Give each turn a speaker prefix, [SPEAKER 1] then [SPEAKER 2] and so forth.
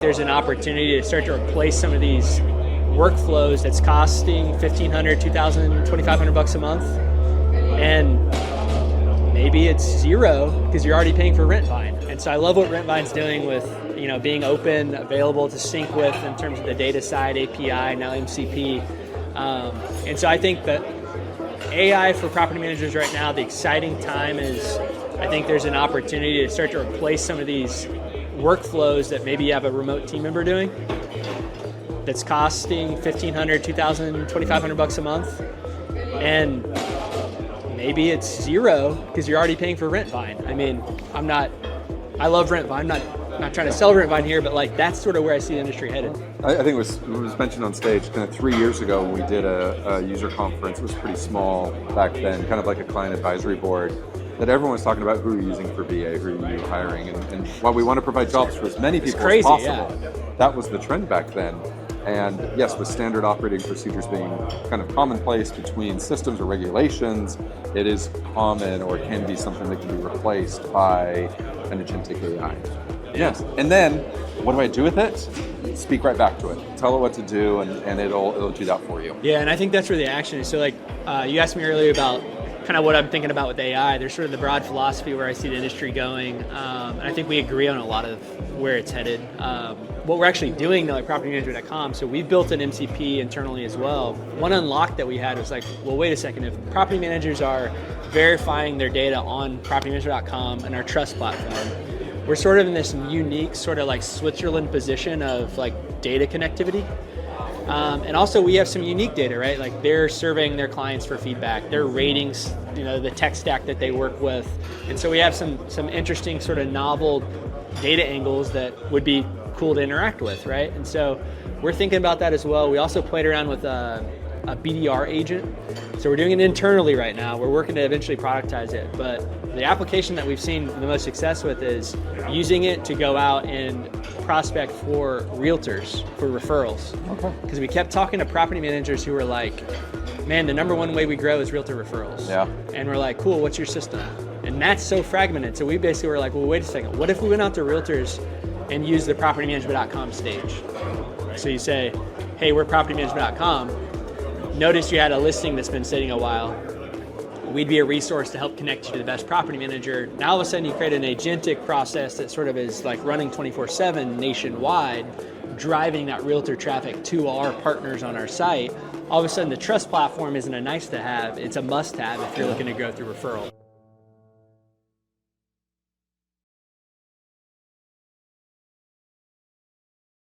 [SPEAKER 1] There's an opportunity to start to replace some of these workflows that's costing $1,500, $2,000, $2,500 a month, and maybe it's zero because you're already paying for Rentvine. And so I love what Rentvine's doing with being open, available to sync with in terms of the data side, API, now MCP. And so I think that AI for property managers right now, the exciting time is I think there's an opportunity to start to replace some of these workflows that maybe you have a remote team member doing that's costing $1,500, $2,000, $2,500 a month, and maybe it's zero because you're already paying for Rentvine. I mean, I love Rentvine. I'm not trying to sell Rentvine here, but like that's sort of where I see the industry headed.
[SPEAKER 2] I think it was mentioned on stage kind of 3 years ago when we did a user conference. It was pretty small back then, kind of like a client advisory board, that everyone was talking about who are you using for VA, who are you hiring, and while we want to provide jobs for as many people as possible, that was the trend back then. And yes, with standard operating procedures being kind of commonplace between systems or regulations, it is common or can be something that can be replaced by an agentic AI. Yes, and then what do I do with it? Speak right back to it. Tell it what to do, and it'll do that for you.
[SPEAKER 1] Yeah, and I think that's where the action is. So like you asked me earlier about kind of what I'm thinking about with AI. There's sort of the broad philosophy where I see the industry going, and I think we agree on a lot of where it's headed. What we're actually doing now at propertymanager.com, so we've built an MCP internally as well. One unlock that we had was like, well, wait a second, if property managers are verifying their data on propertymanager.com and our trust platform, we're sort of in this unique sort of like Switzerland position of like data connectivity. And also we have some unique data, right? Like they're surveying their clients for feedback, their ratings, the tech stack that they work with. And so we have some interesting sort of novel data angles that would be cool to interact with, right? And so we're thinking about that as well. We also played around with a BDR agent. So we're doing it internally right now. We're working to eventually productize it. But the application that we've seen the most success with is using it to go out and prospect for realtors, for referrals. Okay. Because we kept talking to property managers who were like, man, the number one way we grow is realtor referrals. Yeah. And we're like, cool, what's your system? And that's so fragmented. So we basically were like, well, wait a second. What if we went out to realtors and used the propertymanager.com stage? So you say, hey, we're propertymanager.com. Notice you had a listing that's been sitting a while. We'd be a resource to help connect you to the best property manager. Now all of a sudden you create an agentic process that sort of is like running 24/7 nationwide, driving that realtor traffic to our partners on our site. All of a sudden the trust platform isn't a nice to have, it's a must have if you're looking to grow through referrals.